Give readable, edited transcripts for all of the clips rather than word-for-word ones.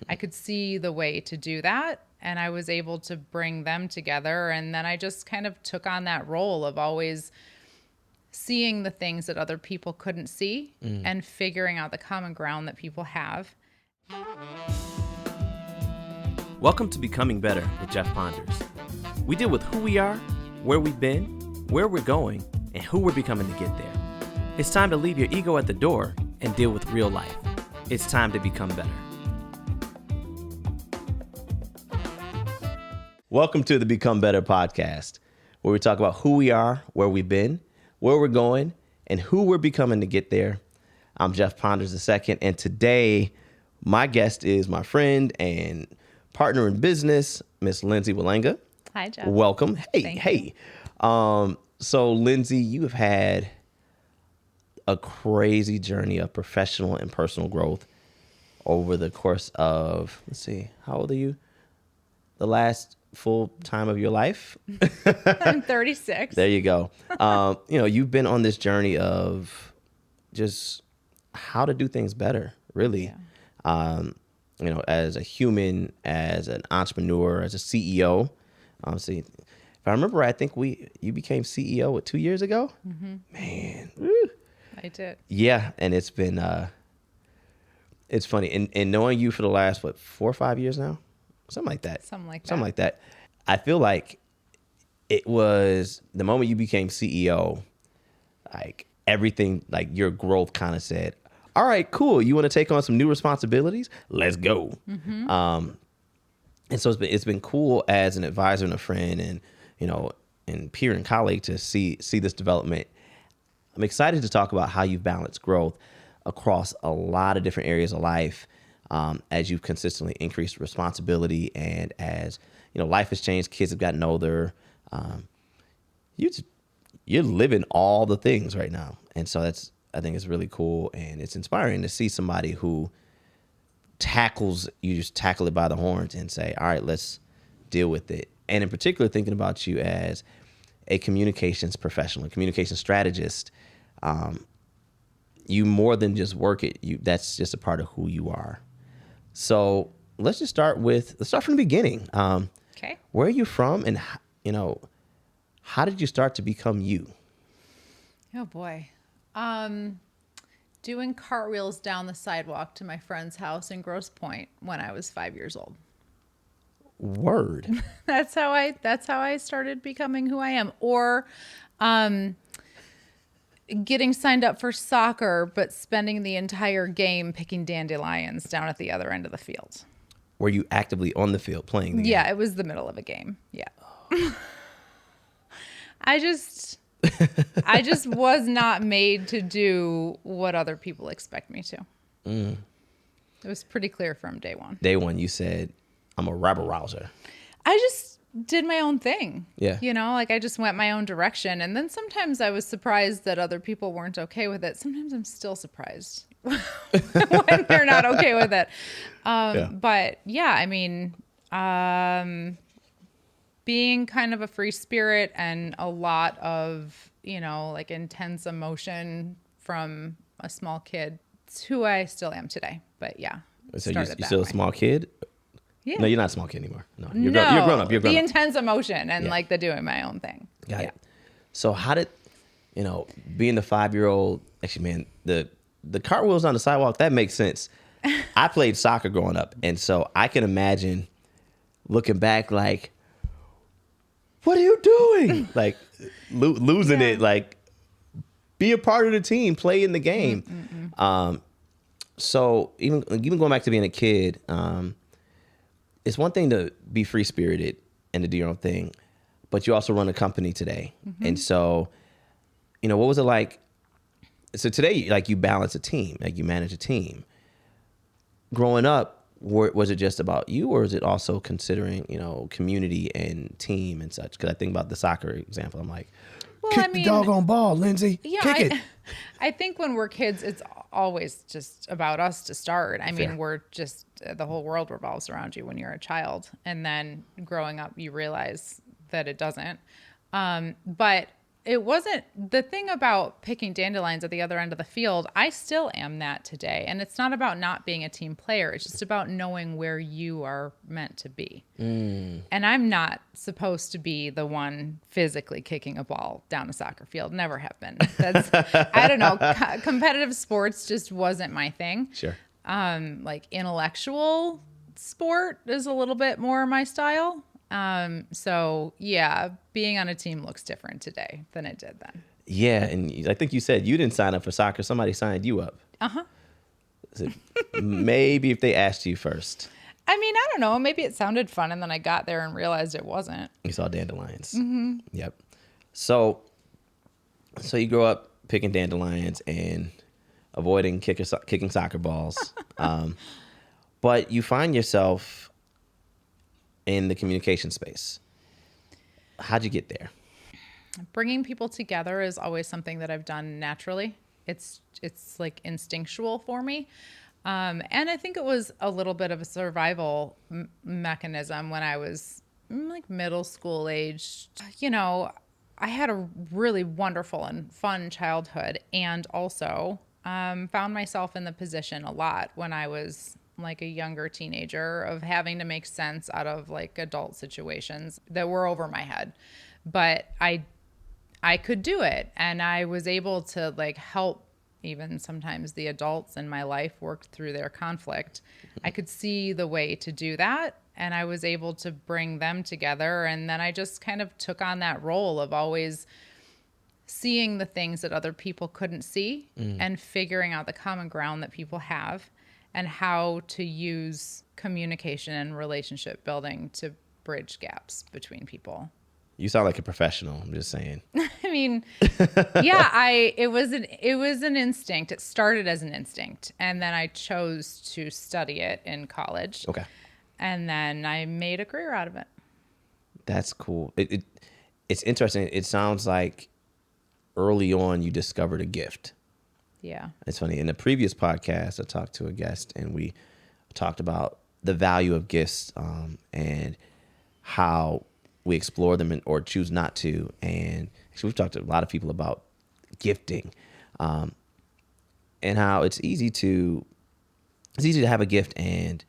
I could see the way to do that. And I was able to bring them together. And then I just kind of took on that role of always seeing the things that other people couldn't see and figuring out the common ground that people have. Welcome to Becoming Better with Jeff Ponders. We deal with who we are, where we've been, where we're going, and who we're becoming to get there. It's time to leave your ego at the door and deal with real life. It's time to become better. Welcome to the Become Better podcast, where we talk about who we are, where we've been, where we're going, and who we're becoming to get there. I'm Jeff Ponders II, and today my guest is my friend and partner in business, Miss Lindsey Walenga. Hi, Jeff. Welcome. Thank Hey. So Lindsey, you have had a crazy journey of professional and personal growth over the course of, let's see, how old are you? The last full time of your life? I'm 36. There you go. You've been on this journey of just how to do things better, really. Yeah. As a human, as an entrepreneur, as a CEO. See, if I remember right, I think you became CEO 2 years ago. Mm-hmm. Man, woo. I did. Yeah, and it's been it's funny, and knowing you for the last 4 or 5 years now, something like that. I feel like it was the moment you became CEO, like everything, like your growth kind of said, all right, cool. You want to take on some new responsibilities? Let's go. Mm-hmm. And so it's been cool as an advisor and a friend and, and peer and colleague to see this development. I'm excited to talk about how you've balanced growth across a lot of different areas of life, as you've consistently increased responsibility and as, life has changed, kids have gotten older. You're living all the things right now. And so I think it's really cool, and it's inspiring to see somebody who you just tackle it by the horns and say, all right, let's deal with it. And in particular, thinking about you as a communications professional, a communication strategist, you more than just work it. That's just a part of who you are. So let's start from the beginning. Okay. Where are you from, and how did you start to become you? Oh boy. Doing cartwheels down the sidewalk to my friend's house in Grosse Pointe when I was 5 years old. Word. That's how I started becoming who I am. Or getting signed up for soccer, but spending the entire game picking dandelions down at the other end of the field. Were you actively on the field playing the game? Yeah, it was the middle of a game. Yeah. I just was not made to do what other people expect me to. It was pretty clear from day one. Day one, you said, I'm a rabble rouser. I just did my own thing. Yeah. I just went my own direction. And then sometimes I was surprised that other people weren't okay with it. Sometimes I'm still surprised when they're not okay with it. But yeah, being kind of a free spirit and a lot of, intense emotion from a small kid. It's who I still am today. But yeah. So you're still a small kid? Yeah. No, you're not a small kid anymore. No, you're grown up. The intense emotion and the doing my own thing. Got it. So how did, being the 5-year-old, actually, man, the cartwheels on the sidewalk, that makes sense. I played soccer growing up. And so I can imagine looking back like, what are you doing? Like losing it, like be a part of the team, play in the game. So even going back to being a kid, it's one thing to be free spirited and to do your own thing, but you also run a company today. Mm-hmm. And so, what was it like? So today, like you balance a team, like you manage a team. Growing up, was it just about you, or is it also considering, community and team and such? Because I think about the soccer example. I'm like, kick the doggone ball, Lindsey. Yeah, kick it. I think when we're kids, it's always just about us to start. Fair. We're just, the whole world revolves around you when you're a child. And then growing up, you realize that it doesn't. But it wasn't the thing about picking dandelions at the other end of the field. I still am that today. And it's not about not being a team player. It's just about knowing where you are meant to be. And I'm not supposed to be the one physically kicking a ball down a soccer field. Never have been. That's, I don't know. Competitive sports just wasn't my thing. Sure. Like intellectual sport is a little bit more my style. So yeah, being on a team looks different today than it did then. Yeah, and I think you said you didn't sign up for soccer. Somebody signed you up. So maybe if they asked you first. I mean, I don't know. Maybe it sounded fun, and then I got there and realized it wasn't. You saw dandelions. Yep. So you grow up picking dandelions and avoiding kicking soccer balls. But you find yourself in the communication space. How'd you get there? Bringing people together is always something that I've done naturally. It's like instinctual for me. And I think it was a little bit of a survival mechanism when I was like middle school age. You know, I had a really wonderful and fun childhood, and also found myself in the position a lot when I was like a younger teenager of having to make sense out of like adult situations that were over my head. But I could do it, and I was able to like help even sometimes the adults in my life work through their conflict. I could see the way to do that, and I was able to bring them together. And then I just kind of took on that role of always seeing the things that other people couldn't see and figuring out the common ground that people have and how to use communication and relationship building to bridge gaps between people. You sound like a professional. I'm just saying. I mean, yeah, it was an instinct. It started as an instinct, and then I chose to study it in college. Okay. And then I made a career out of it. That's cool. It's interesting. It sounds like early on you discovered a gift. Yeah. It's funny. In the previous podcast, I talked to a guest, and we talked about the value of gifts and how we explore them or choose not to. And actually, we've talked to a lot of people about gifting and how it's easy to have a gift and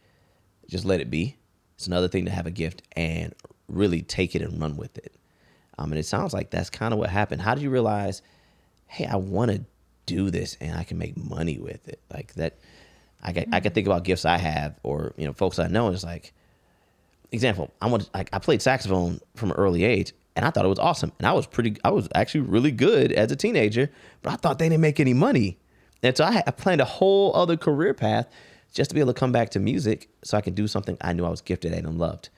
just let it be. It's another thing to have a gift and really take it and run with it. And it sounds like that's kind of what happened. How did you realize, hey, I want to do this and I can make money with it? Like that, I can think about gifts I have or, folks I know, and it's like, example, I played saxophone from an early age, and I thought it was awesome. And I was actually really good as a teenager, but I thought they didn't make any money. And so I planned a whole other career path just to be able to come back to music so I could do something I knew I was gifted at and loved.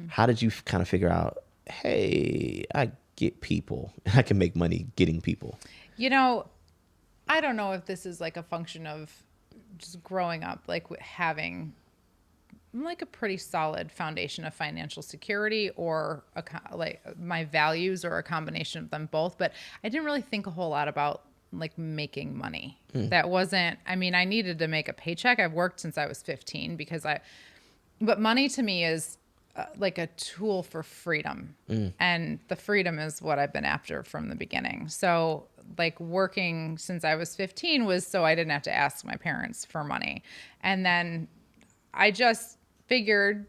How did you kind of figure out, hey, I get people, I can make money getting people? I don't know if this is like a function of just growing up, like having like a pretty solid foundation of financial security or like my values or a combination of them both. But I didn't really think a whole lot about like making money. That wasn't, I mean, I needed to make a paycheck. I've worked since I was 15 but money to me is like a tool for freedom. And the freedom is what I've been after from the beginning. So like working since I was 15 was so I didn't have to ask my parents for money. And then I just figured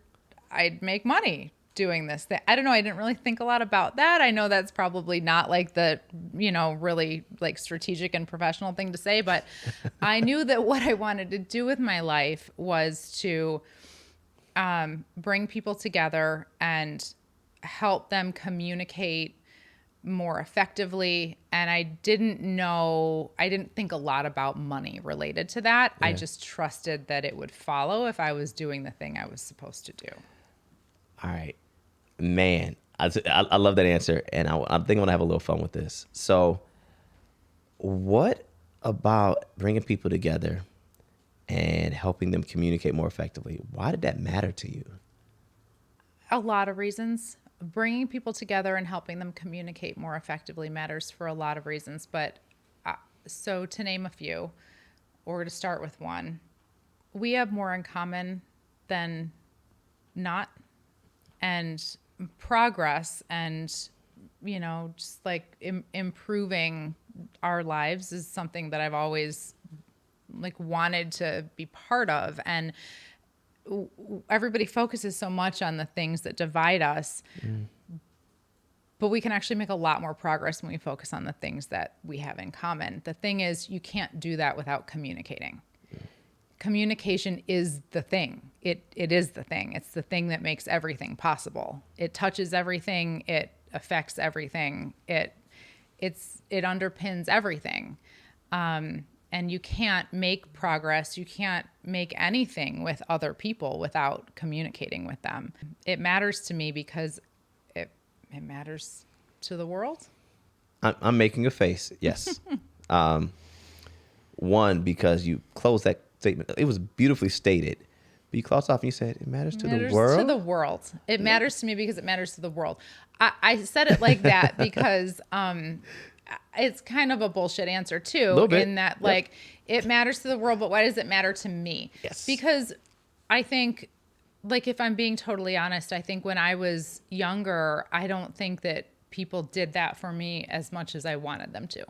I'd make money doing this thing. I don't know. I didn't really think a lot about that. I know that's probably not like the, really like strategic and professional thing to say, but I knew that what I wanted to do with my life was to bring people together and help them communicate more effectively. And I didn't think a lot about money related to that. Yeah. I just trusted that it would follow if I was doing the thing I was supposed to do. All right, man, I love that answer. And I think I'm going to have a little fun with this. So what about bringing people together and helping them communicate more effectively? Why did that matter to you? A lot of reasons. Bringing people together and helping them communicate more effectively matters for a lot of reasons. But so to name a few, or to start with one, we have more in common than not. And progress and just like improving our lives is something that I've always like wanted to be part of. And everybody focuses so much on the things that divide us, but we can actually make a lot more progress when we focus on the things that we have in common. The thing is, you can't do that without communicating. Communication is the thing. It is the thing. It's the thing that makes everything possible. It touches everything. It affects everything. It underpins everything. And you can't make progress. You can't make anything with other people without communicating with them. It matters to me because it matters to the world. I'm making a face. Yes. One, because you closed that statement. It was beautifully stated. But you closed off and you said, it matters to the world? To the world. It matters to me because it matters to the world. I said it like that because it's kind of a bullshit answer too, in that like it matters to the world, but why does it matter to me? Yes. Because I think, like, if I'm being totally honest, I think when I was younger, I don't think that people did that for me as much as I wanted them to.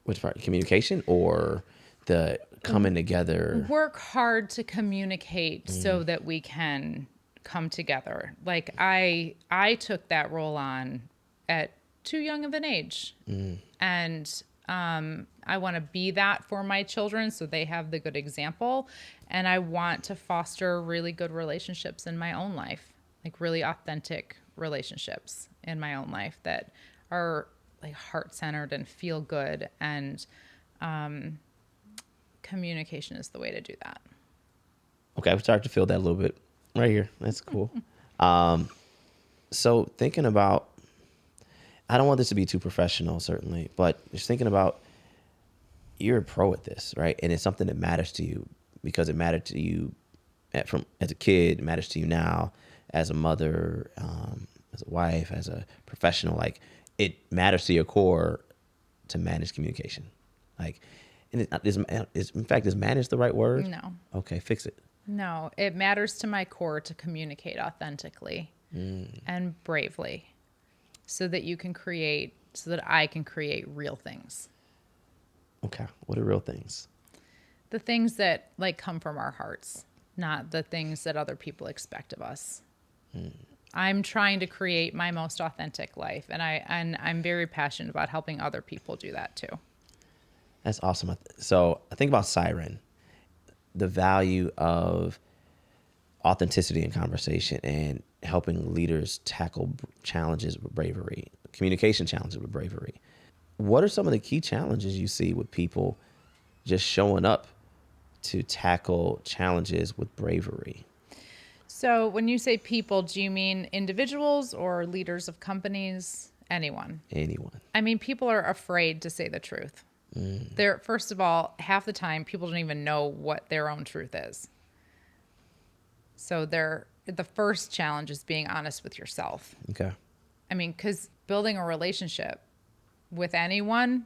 Which part? Communication or the coming together? Work hard to communicate so that we can come together. Like I took that role on at too young of an age. And I want to be that for my children so they have the good example. And I want to foster really good relationships in my own life, like really authentic relationships in my own life that are like heart-centered and feel good. And communication is the way to do that. Okay, I'm starting to feel that a little bit right here. That's cool. So thinking about, I don't want this to be too professional, certainly, but just thinking about, you're a pro at this, right? And it's something that matters to you because it mattered to you as a kid, it matters to you now as a mother, as a wife, as a professional. Like, it matters to your core to manage communication. Like, and in fact, is manage the right word? No. Okay, fix it. No, it matters to my core to communicate authentically and bravely so that I can create real things. Okay, what are real things? The things that like come from our hearts, not the things that other people expect of us. I'm trying to create my most authentic life, and I'm very passionate about helping other people do that too. That's awesome. So I think about Siren, the value of authenticity in conversation and helping leaders tackle challenges with bravery, communication challenges with bravery. What are some of the key challenges you see with people just showing up to tackle challenges with bravery? So when you say people, do you mean individuals or leaders of companies? Anyone? Anyone. I mean, people are afraid to say the truth. They're, first of all, half the time people don't even know what their own truth is. So the first challenge is being honest with yourself. Okay. I mean, because building a relationship with anyone,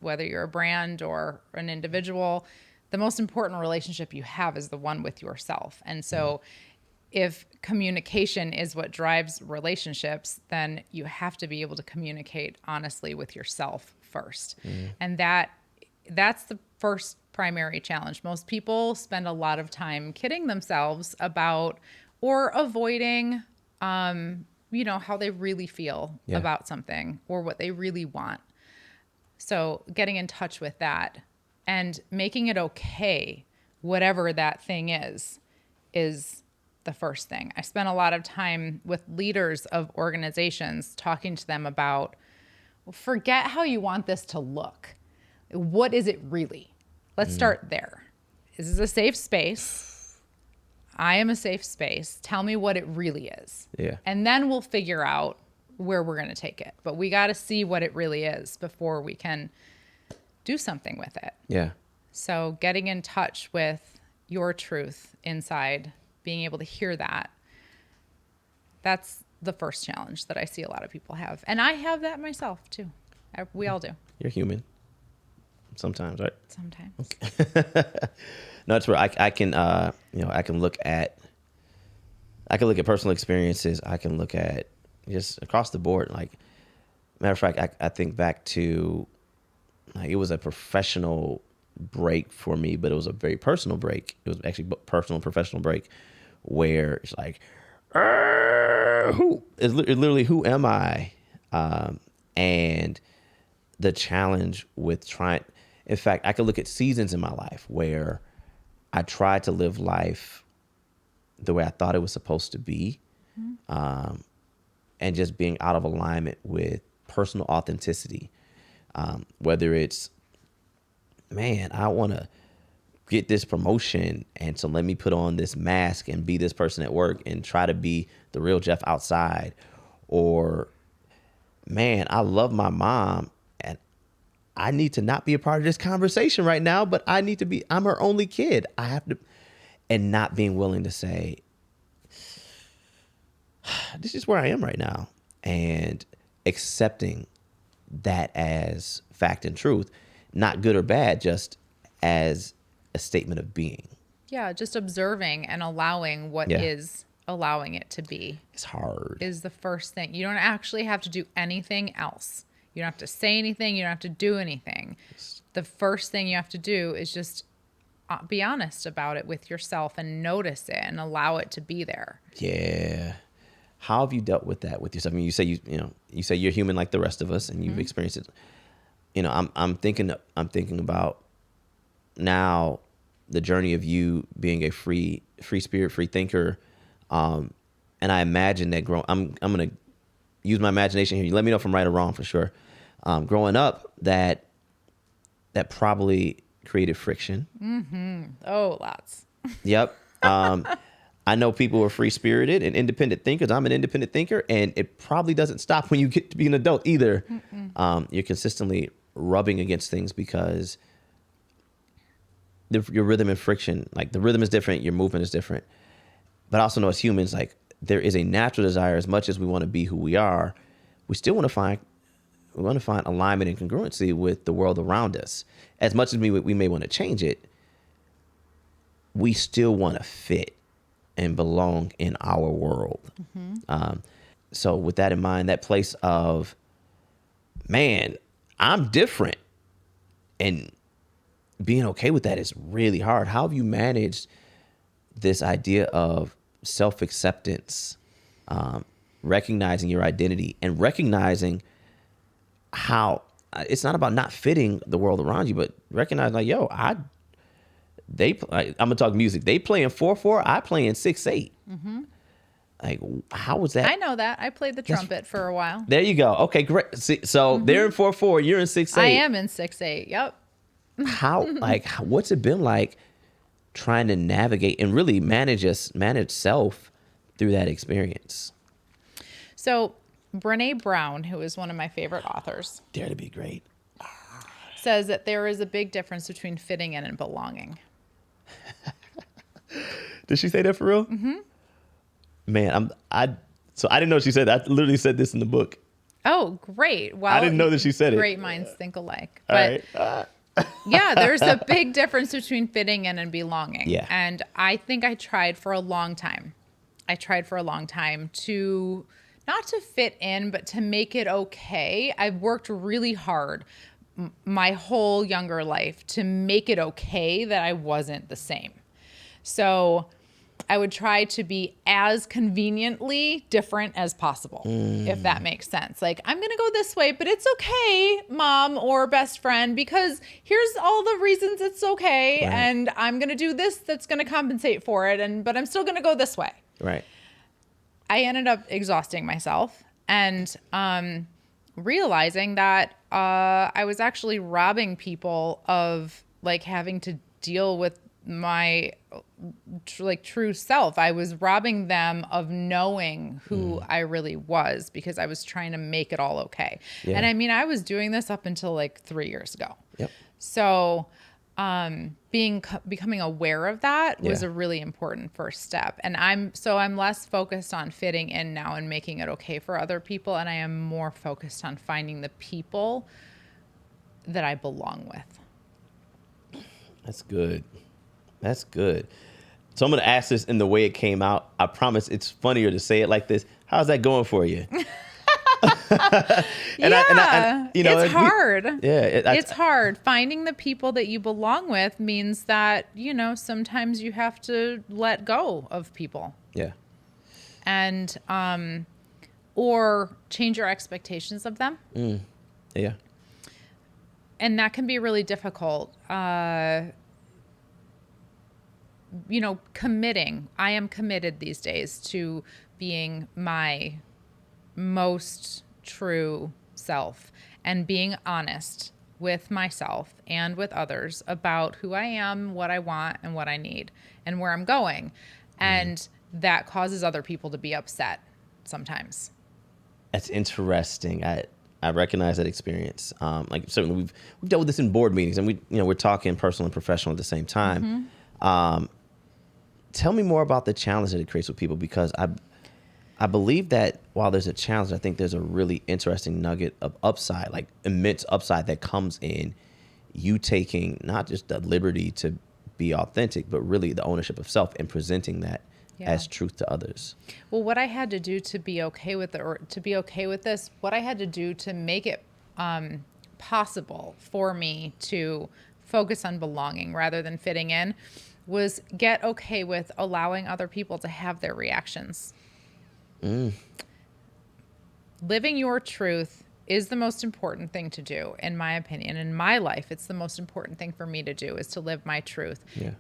whether you're a brand or an individual, the most important relationship you have is the one with yourself. And so if communication is what drives relationships, then you have to be able to communicate honestly with yourself first. And that's the first primary challenge. Most people spend a lot of time kidding themselves about or avoiding, how they really feel about something or what they really want. So getting in touch with that and making it okay, whatever that thing is the first thing. I spent a lot of time with leaders of organizations talking to them about, forget how you want this to look. What is it really? Let's start there. This is a safe space. I am a safe space. Tell me what it really is. Yeah. And then we'll figure out where we're going to take it. But we got to see what it really is before we can do something with it. Yeah. So getting in touch with your truth inside, being able to hear that, that's the first challenge that I see a lot of people have. And I have that myself too. We all do. You're human. Sometimes, right? Sometimes. Okay. No, it's where I can look at personal experiences. I can look at just across the board, like Matter of fact, I think back to, like, it was a professional break for me, but it was a very personal break. It was actually personal and professional break where it's like, it's literally, who am I? And the challenge with trying, in fact, I could look at seasons in my life where I tried to live life the way I thought it was supposed to be, and just being out of alignment with personal authenticity. Whether it's, man, I want to get this promotion, and so let me put on this mask and be this person at work and try to be the real Jeff outside. Or, man, I love my mom and I need to not be a part of this conversation right now, but I'm her only kid. I have to, and not being willing to say, this is where I am right now, and accepting that as fact and truth, not good or bad, just as a statement of being. Yeah, just observing and allowing what is allowing it to be. It's hard. Is the first thing. You don't actually have to do anything else. You don't have to say anything. You don't have to do anything. The first thing you have to do is just be honest about it with yourself and notice it and allow it to be there. Yeah. How have you dealt with that with yourself? I mean, you say you say you're human like the rest of us, and you've experienced it. You know, I'm thinking about now the journey of you being a free spirit, free thinker, and I imagine that I'm gonna use my imagination here. You let me know if I'm right or wrong for sure. Growing up, that probably created friction. Mm-hmm. Oh, lots. Yep. I know people are free spirited and independent thinkers. I'm an independent thinker, and it probably doesn't stop when you get to be an adult either. You're consistently rubbing against things because your rhythm and friction, like the rhythm is different, your movement is different. But I also know as humans, like there is a natural desire, as much as we want to be who we are, we still want to find alignment and congruency with the world around us. As much as we may want to change it, we still want to fit and belong in our world. So with that in mind, that place of, man, I'm different, and being okay with that is really hard. How have you managed this idea of self-acceptance, recognizing your identity and recognizing how it's not about not fitting the world around you, but recognize like, yo, I'm gonna talk music. They play in 4/4. I play in 6/8. Like, how was that? I know that. I played the trumpet for a while. There you go. Okay, great. See, so they're in 4/4. You're in 6/8. I am in 6/8. Yep. What's it been like trying to navigate and really manage self through that experience? So Brene Brown, who is one of my favorite authors, Dare to be great, says that there is a big difference between fitting in and belonging. Did she say that for real? Man, I didn't know she said that. I literally said this in the book. Oh, great. Well, I didn't know that she said it. Great minds think alike. But yeah, there's a big difference between fitting in and belonging. Yeah. And I think I tried for a long time. To not to fit in, but to make it okay. I've worked really hard my whole younger life to make it okay that I wasn't the same. So I would try to be as conveniently different as possible, if that makes sense. Like, I'm going to go this way, but it's okay, mom or best friend, because here's all the reasons it's okay. Right. And I'm going to do this that's going to compensate for it. But I'm still going to go this way. Right. I ended up exhausting myself and realizing that I was actually robbing people of like having to deal with my true self. I was robbing them of knowing who I really was because I was trying to make it all okay. Yeah. And I mean, I was doing this up until like 3 years ago. Yep. So becoming aware of that was Yeah. a really important first step. And I'm less focused on fitting in now and making it okay for other people. And I am more focused on finding the people that I belong with. That's good. That's good. So I'm going to ask this in the way it came out. I promise it's funnier to say it like this. How's that going for you? Yeah, it's hard. Yeah, It's hard. Finding the people that you belong with means that, sometimes you have to let go of people yeah, and, or change your expectations of them. yeah, And that can be really difficult. Committing. I am committed these days to being my most true self and being honest with myself and with others about who I am, what I want, and what I need, and where I'm going. And that causes other people to be upset sometimes. that's interesting. I recognize that experience. Like certainly we've dealt with this in board meetings, and we're talking personal and professional at the same time. Tell me more about the challenge that it creates with people, because I believe that while there's a challenge, I think there's a really interesting nugget of upside, like immense upside that comes in you taking not just the liberty to be authentic, but really the ownership of self and presenting that as truth to others. Well, what I had to do to be okay with it, or to be okay with this, what I had to do to make it possible for me to focus on belonging rather than fitting in, was get okay with allowing other people to have their reactions. Living your truth is the most important thing to do, in my opinion. In my life, it's the most important thing for me to do, is to live my truth. Yeah.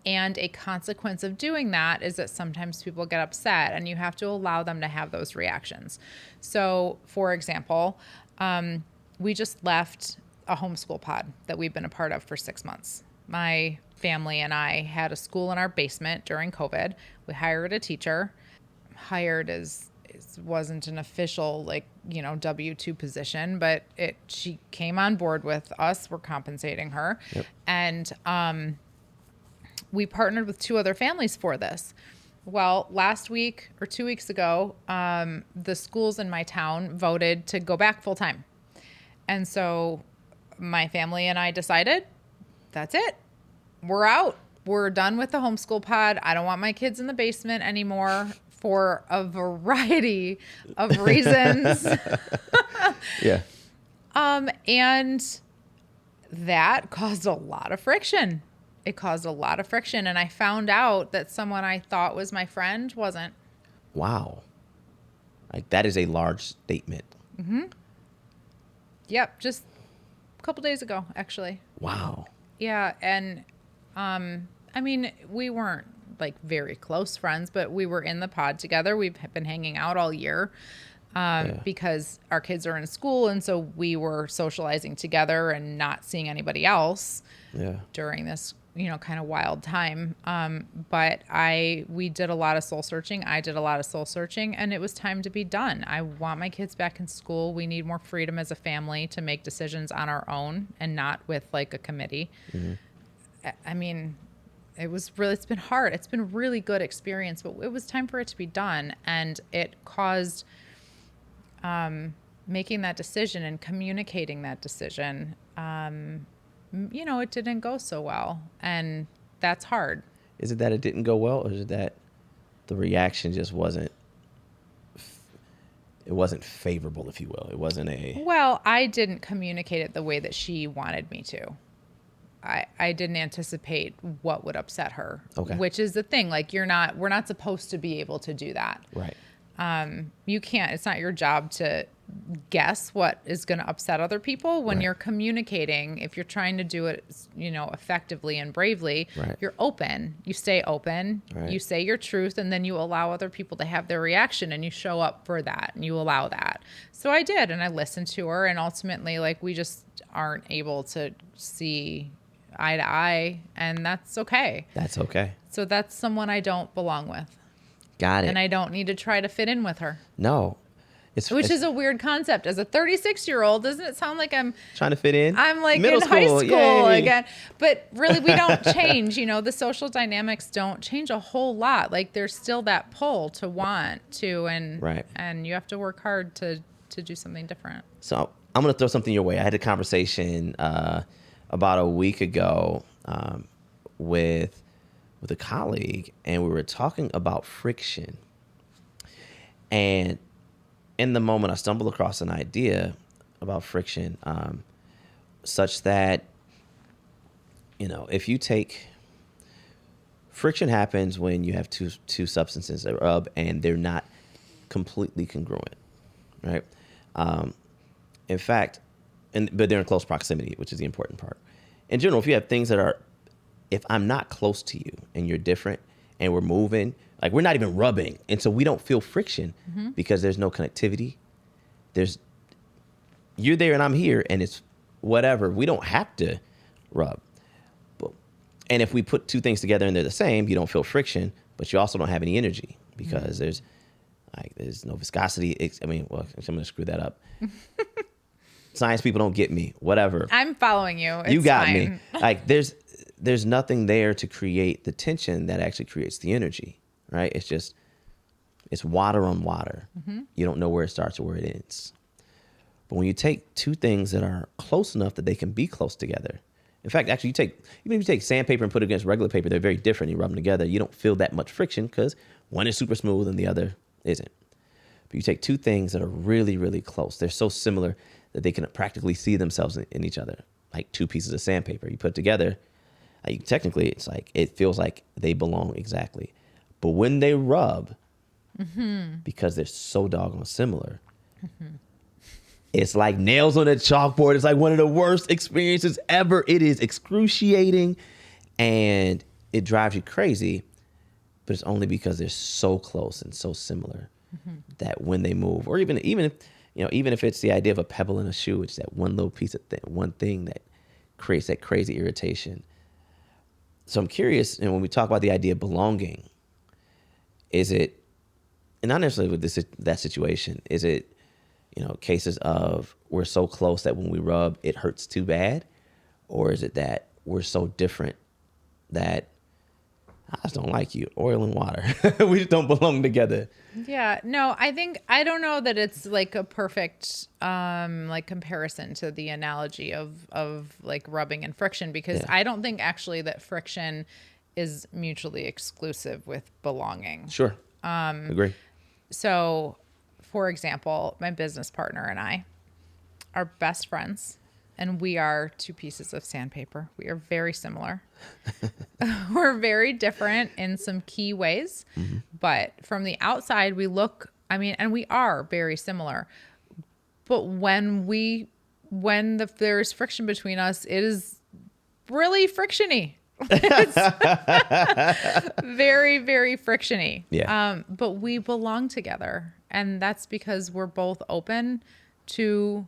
And a consequence of doing that is that sometimes people get upset, and you have to allow them to have those reactions. So, for example, we just left a homeschool pod that we've been a part of for 6 months. My family and I had a school in our basement during COVID. We hired a teacher. Hired wasn't an official W-2 position, but she came on board with us. We're compensating her. Yep. And we partnered with 2 other families for this. Well, last week or 2 weeks ago, the schools in my town voted to go back full time. And so my family and I decided, that's it. We're out. We're done with the homeschool pod. I don't want my kids in the basement anymore, for a variety of reasons. Yeah. And that caused a lot of friction. It caused a lot of friction. And I found out that someone I thought was my friend wasn't. Wow. Like, that is a large statement. Yep. Just a couple days ago, actually. Wow. Yeah. And, we weren't very close friends, but we were in the pod together. We've been hanging out all year because our kids are in school. And so we were socializing together and not seeing anybody else during this, kind of wild time. But we did a lot of soul searching. I did a lot of soul searching, and it was time to be done. I want my kids back in school. We need more freedom as a family to make decisions on our own and not with a committee. It's been hard. It's been a really good experience, but it was time for it to be done. And it caused making that decision and communicating that decision. It didn't go so well. And that's hard. Is it that it didn't go well, or is it that the reaction just wasn't favorable, if you will? It wasn't Well, I didn't communicate it the way that she wanted me to. I didn't anticipate what would upset her, which is the thing. We're not supposed to be able to do that. Right. You can't, it's not your job to guess what is going to upset other people when you're communicating. If you're trying to do it, effectively and bravely, you're open, you stay open, you say your truth, and then you allow other people to have their reaction, and you show up for that and you allow that. So I did, and I listened to her, and ultimately, we just aren't able to see eye to eye, and that's okay. That's okay. So that's someone I don't belong with. Got it. And I don't need to try to fit in with her. No. Which is a weird concept. As a 36-year-old, doesn't it sound like I'm trying to fit in? I'm Middle in high school Yay. again. But really, we don't change. The social dynamics don't change a whole lot. There's still that pull to want to, and you have to work hard to do something different. So I'm going to throw something your way. I had a conversation about a week ago with a colleague, and we were talking about friction. And in the moment, I stumbled across an idea about friction, such that, if you take friction happens when you have two substances that rub and they're not completely congruent, right? In fact, but they're in close proximity, which is the important part. In general, if you have things that are, if I'm not close to you and you're different and we're moving, like we're not even rubbing, and so we don't feel friction because there's no connectivity. You're there and I'm here and it's whatever. We don't have to rub. And if we put two things together and they're the same, you don't feel friction, but you also don't have any energy because there's no viscosity. I'm going to screw that up. Science people don't get me. Whatever. I'm following you. It's you got fine. me. Like there's nothing there to create the tension that actually creates the energy, right? It's water on water. You don't know where it starts or where it ends. But when you take two things that are close enough that they can be close together. In fact, actually, even if you take sandpaper and put it against regular paper, they're very different. You rub them together, you don't feel that much friction because one is super smooth and the other isn't. But you take two things that are really, really close. They're so similar that they can practically see themselves in each other, like two pieces of sandpaper. You put it together, technically, it's like it feels like they belong exactly. But when they rub, because they're so doggone similar, it's like nails on a chalkboard. It's like one of the worst experiences ever. It is excruciating and it drives you crazy, but it's only because they're so close and so similar that when they move, or even if it's the idea of a pebble in a shoe, it's that one little piece of one thing that creates that crazy irritation. So I'm curious, and when we talk about the idea of belonging, is it, and not necessarily with that situation, is it, cases of we're so close that when we rub, it hurts too bad? Or is it that we're so different that I just don't like you, oil and water. We just don't belong together. Yeah, no, I don't know that it's like a perfect like comparison to the analogy of like rubbing and friction, because I don't think actually that friction is mutually exclusive with belonging. Sure. Agree. So, for example, my business partner and I are best friends, and we are two pieces of sandpaper. We are very similar. We're very different in some key ways, but from the outside we look, and we are very similar. But when there's friction between us, it is really frictiony. It's very, very frictiony. Yeah. But we belong together, and that's because we're both open to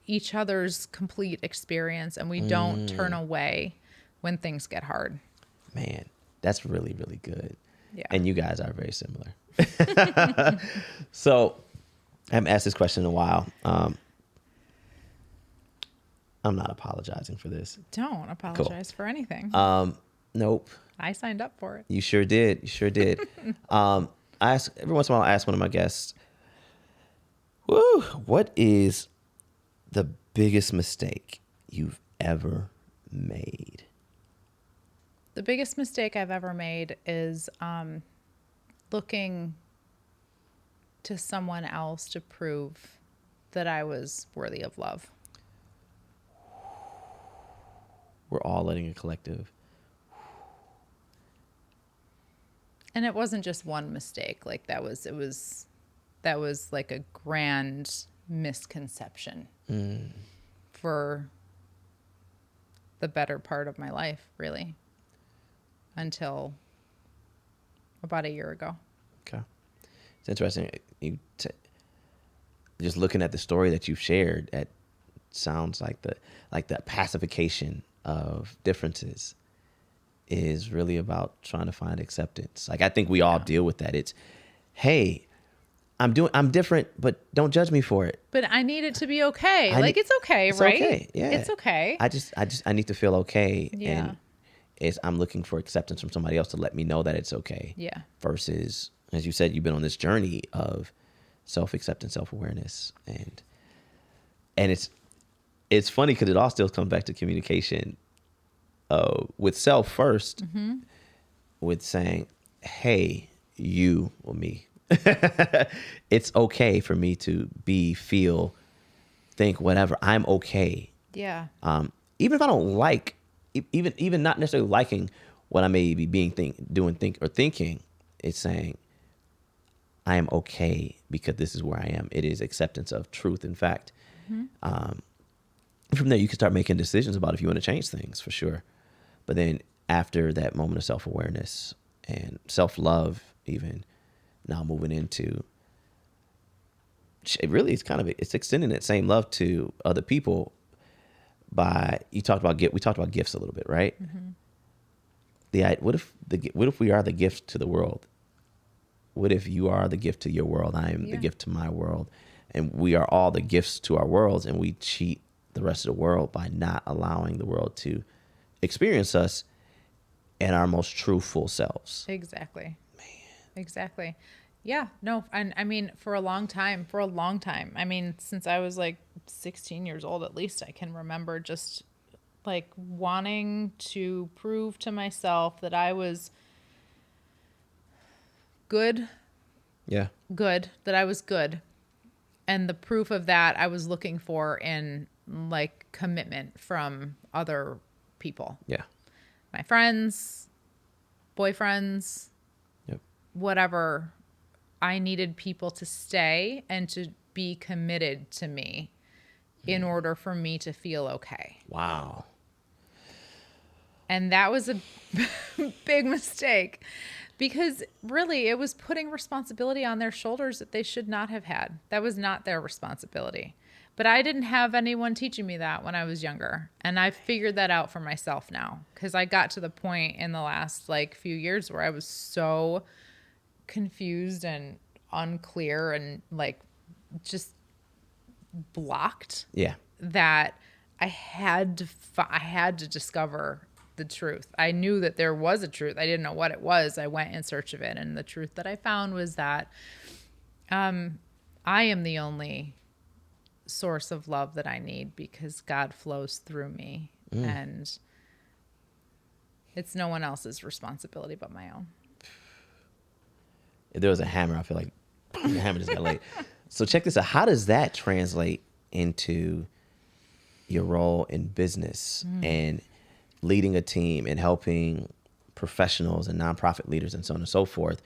each other's complete experience, and we don't turn away when things get hard. Man, that's really, really good. Yeah. And you guys are very similar. So I haven't asked this question in a while. I'm not apologizing for this. Don't apologize for anything. Nope. I signed up for it. You sure did. I ask every once in a while. I ask one of my guests, what is the biggest mistake you've ever made? The biggest mistake I've ever made is looking to someone else to prove that I was worthy of love. We're all letting a collective. And it wasn't just one mistake. Like that was like a grand misconception for the better part of my life, really, until about a year ago. Okay. It's interesting. Just looking at the story that you've shared, it sounds like the pacification of differences is really about trying to find acceptance. Like I think we all deal with that. It's, hey, I'm different, but don't judge me for it. But I need it to be okay. It's okay, it's right? Okay. Yeah. It's okay. I need to feel okay. Yeah. And I'm looking for acceptance from somebody else to let me know that it's okay. Yeah. Versus, as you said, you've been on this journey of self-acceptance, self-awareness. And it's funny because it all still comes back to communication with self first, with saying, hey, you or me, It's okay for me to be, feel, think, whatever. I'm okay. Yeah. Even if I don't like, even not necessarily liking what I may be thinking, it's saying I am okay because this is where I am. It is acceptance of truth and fact. From there, you can start making decisions about if you want to change things, for sure. But then after that moment of self-awareness and self-love, even now moving into, it really is it's extending that same love to other people. We talked about gifts a little bit, right? What if we are the gift to the world? What if you are the gift to your world? I am the gift to my world, and we are all the gifts to our worlds, and we cheat the rest of the world by not allowing the world to experience us in our most truthful selves. Exactly. Man. Exactly. Yeah, no, and I mean, for a long time, I mean, since I was like 16 years old, at least I can remember just like wanting to prove to myself that I was good. Yeah. That I was good. And the proof of that I was looking for in like commitment from other people. Yeah. My friends, boyfriends, yep. Whatever. I needed people to stay and to be committed to me in order for me to feel okay. Wow. And that was a big mistake because really it was putting responsibility on their shoulders that they should not have had. That was not their responsibility. But I didn't have anyone teaching me that when I was younger. And I figured that out for myself now because I got to the point in the last like few years where I was so confused and unclear and like just blocked. Yeah. That I had to discover the truth. I knew that there was a truth. I didn't know what it was. I went in search of it, and the truth that I found was that I am the only source of love that I need because God flows through me, and it's no one else's responsibility but my own. If there was a hammer, I feel like the hammer just got laid. So check this out. How does that translate into your role in business and leading a team and helping professionals and nonprofit leaders and so on and so forth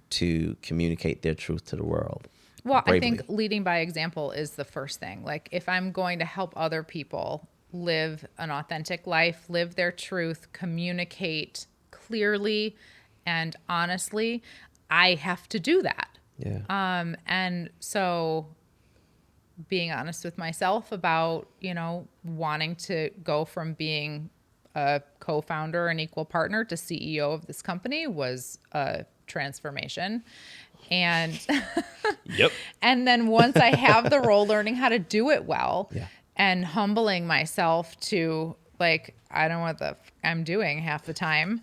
to communicate their truth to the world? Well, bravely? I think leading by example is the first thing. Like if I'm going to help other people live an authentic life, live their truth, communicate clearly and honestly, I have to do that. Yeah. And so being honest with myself about, wanting to go from being a co-founder and equal partner to CEO of this company was a transformation. And Yep. And then once I have the role, learning how to do it well Yeah. and humbling myself to like, I don't know what I'm doing half the time.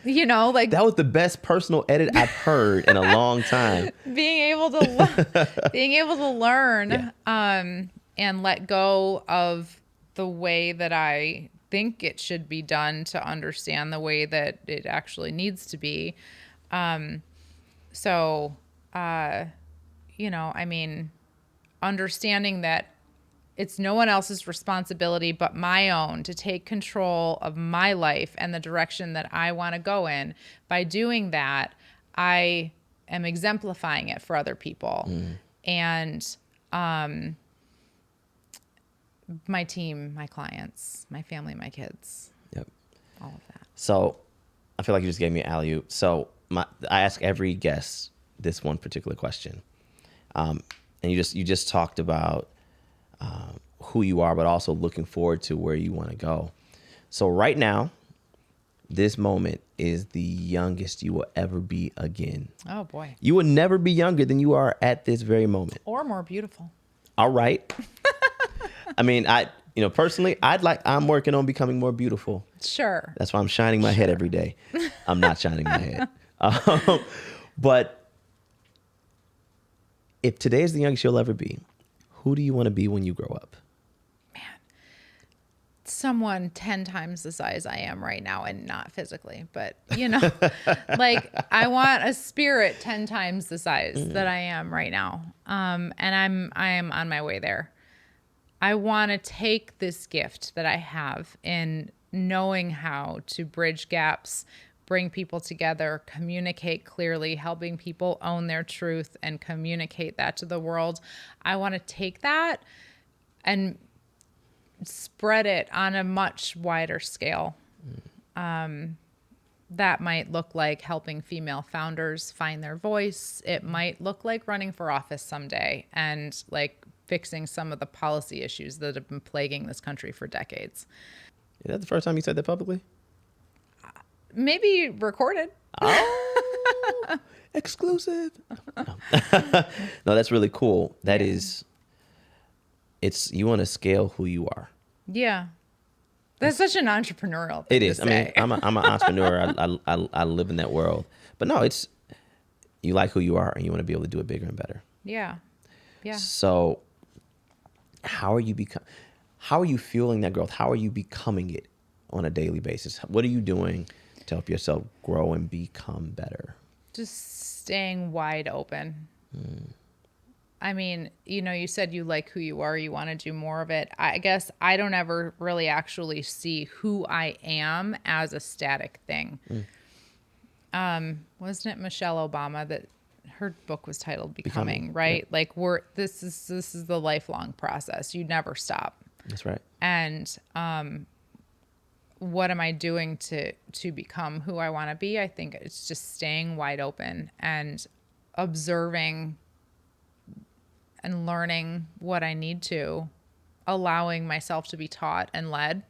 Like That was the best personal edit I've heard in a long time. being able to learn and let go of the way that I think it should be done to understand the way that it actually needs to be. Understanding that it's no one else's responsibility but my own to take control of my life and the direction that I want to go in. By doing that, I am exemplifying it for other people. And my team, my clients, my family, my kids. Yep. All of that. So I feel like you just gave me an alley-oop. So I ask every guest this one particular question. And you just talked about who you are, but also looking forward to where you want to go. So right now, this moment is the youngest you will ever be again. Oh boy. You will never be younger than you are at this very moment. Or more beautiful. All right. I mean, personally, I'm working on becoming more beautiful. Sure. That's why I'm shining my head every day. I'm not shining my head. But if today is the youngest you'll ever be, who do you want to be when you grow up? someone 10 times the size I am right now, and not physically, but like I want a spirit 10 times the size that I am right now. And I am on my way there. I want to take this gift that I have in knowing how to bridge gaps, bring people together, communicate clearly, helping people own their truth and communicate that to the world. I want to take that and spread it on a much wider scale. That might look like helping female founders find their voice. It might look like running for office someday and like fixing some of the policy issues that have been plaguing this country for decades. Is that the first time you said that publicly? Maybe recorded. Oh, exclusive. No. No, that's really cool. That is, it's, you want to scale who you are. Yeah. That's such an entrepreneurial thing It is. to say. I mean, I'm an entrepreneur. I live in that world. But no, it's, you like who you are and you want to be able to do it bigger and better. Yeah. Yeah. So how are you fueling that growth? How are you becoming it on a daily basis? What are you doing to help yourself grow and become better? Just staying wide open. I mean, you said you like who you are, you want to do more of it. I guess I don't ever really actually see who I am as a static thing. Wasn't it Michelle Obama that her book was titled Becoming, right? Yeah. Like this is the lifelong process. You never stop. That's right. And what am I doing to become who I want to be? I think it's just staying wide open and observing and learning what I need to, allowing myself to be taught and led,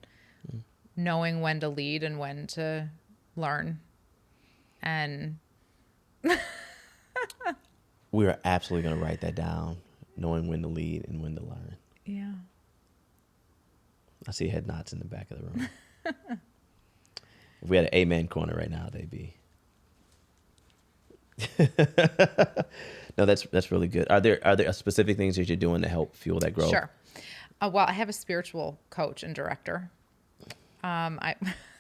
knowing when to lead and when to learn. And we are absolutely going to write that down, knowing when to lead and when to learn. Yeah. I see head nods in the back of the room. If we had an amen corner right now, they'd be. No, that's really good. Are there specific things that you're doing to help fuel that growth? Sure. Well, I have a spiritual coach and director. I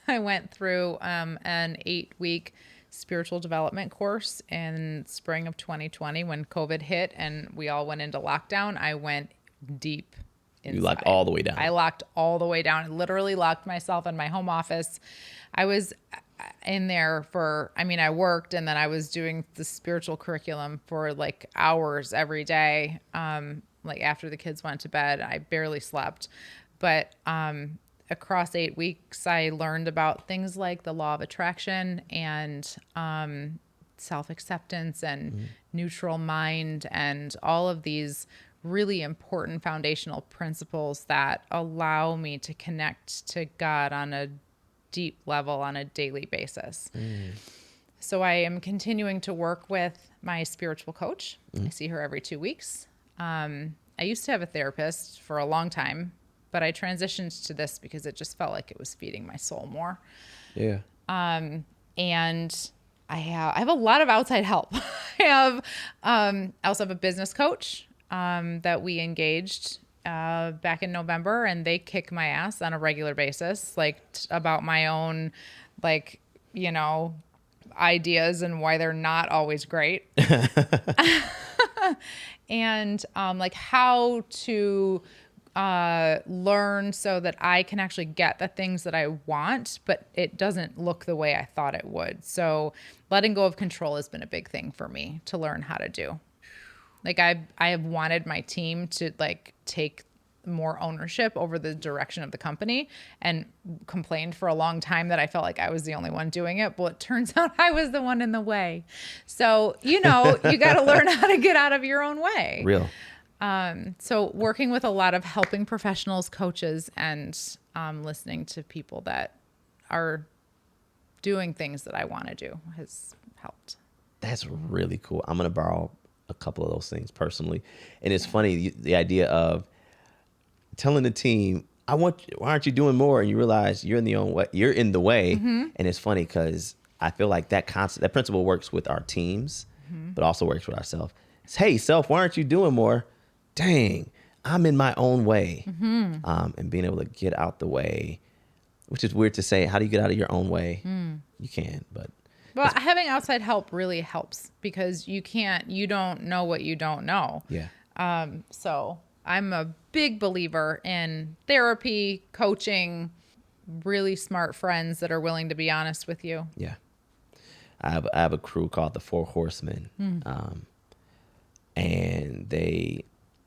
went through an 8-week spiritual development course in spring of 2020 when COVID hit and we all went into lockdown. I went deep inside. You locked all the way down. I locked all the way down. I literally locked myself in my home office. I was in there I worked and then I was doing the spiritual curriculum for like hours every day. Like after the kids went to bed, I barely slept. But across 8 weeks, I learned about things like the law of attraction and self-acceptance and neutral mind and all of these really important foundational principles that allow me to connect to God on a deep level on a daily basis. So I am continuing to work with my spiritual coach. I see her every 2 weeks. I used to have a therapist for a long time, but I transitioned to this because it just felt like it was feeding my soul more. Yeah. And I have a lot of outside help. I also have a business coach that we engaged back in November, and they kick my ass on a regular basis, like about my own, ideas and why they're not always great. And how to learn so that I can actually get the things that I want, but it doesn't look the way I thought it would. So letting go of control has been a big thing for me to learn how to do. Like I have wanted my team to take more ownership over the direction of the company and complained for a long time that I felt like I was the only one doing it. Well, it turns out I was the one in the way. So, you got to learn how to get out of your own way. Real. So working with a lot of helping professionals, coaches, and listening to people that are doing things that I want to do has helped. That's really cool. I'm going to borrow a couple of those things personally. And it's funny, the idea of telling the team, why aren't you doing more? And you realize you're in the way. And it's funny because I feel like that principle works with our teams, but also works with ourselves. It's, hey, self, why aren't you doing more? Dang, I'm in my own way, and being able to get out the way, which is weird to say. How do you get out of your own way? You can, but. Well, having outside help really helps because you don't know what you don't know. Yeah. So I'm a big believer in therapy, coaching, really smart friends that are willing to be honest with you. Yeah. I have a crew called the Four Horsemen. And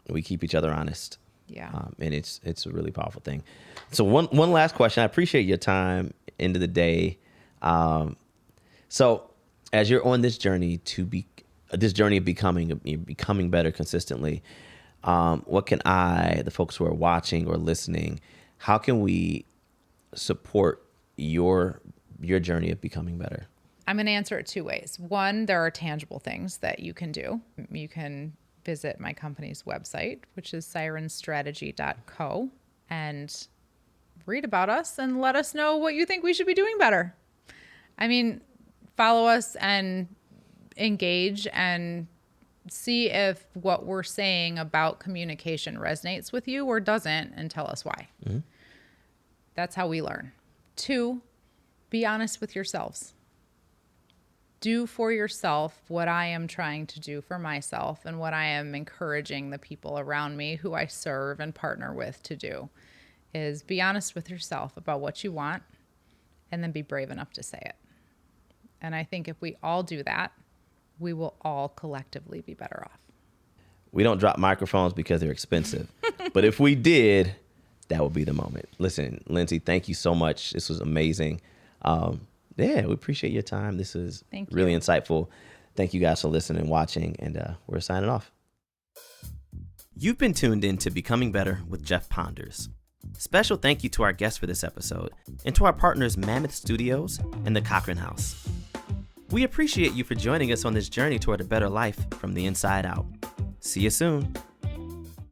we keep each other honest. Yeah. And it's a really powerful thing. So one last question. I appreciate your time into the day. So as you're on this journey of becoming better consistently, what can the folks who are watching or listening, how can we support your journey of becoming better? I'm going to answer it two ways. One, there are tangible things that you can do. You can visit my company's website, which is sirenstrategy.co, and read about us and let us know what you think we should be doing better. I mean, follow us and engage and see if what we're saying about communication resonates with you or doesn't, and tell us why. That's how we learn. Two, be honest with yourselves. Do for yourself what I am trying to do for myself and what I am encouraging the people around me who I serve and partner with to do, is be honest with yourself about what you want and then be brave enough to say it. And I think if we all do that, we will all collectively be better off. We don't drop microphones because they're expensive. But if we did, that would be the moment. Listen, Lindsey, thank you so much. This was amazing. Yeah, we appreciate your time. This is really insightful. Thank you guys for listening and watching, and we're signing off. You've been tuned in to Becoming Better with Jeff Ponders. Special thank you to our guests for this episode and to our partners Mammoth Studios and the Cochran House. We appreciate you for joining us on this journey toward a better life from the inside out. See you soon.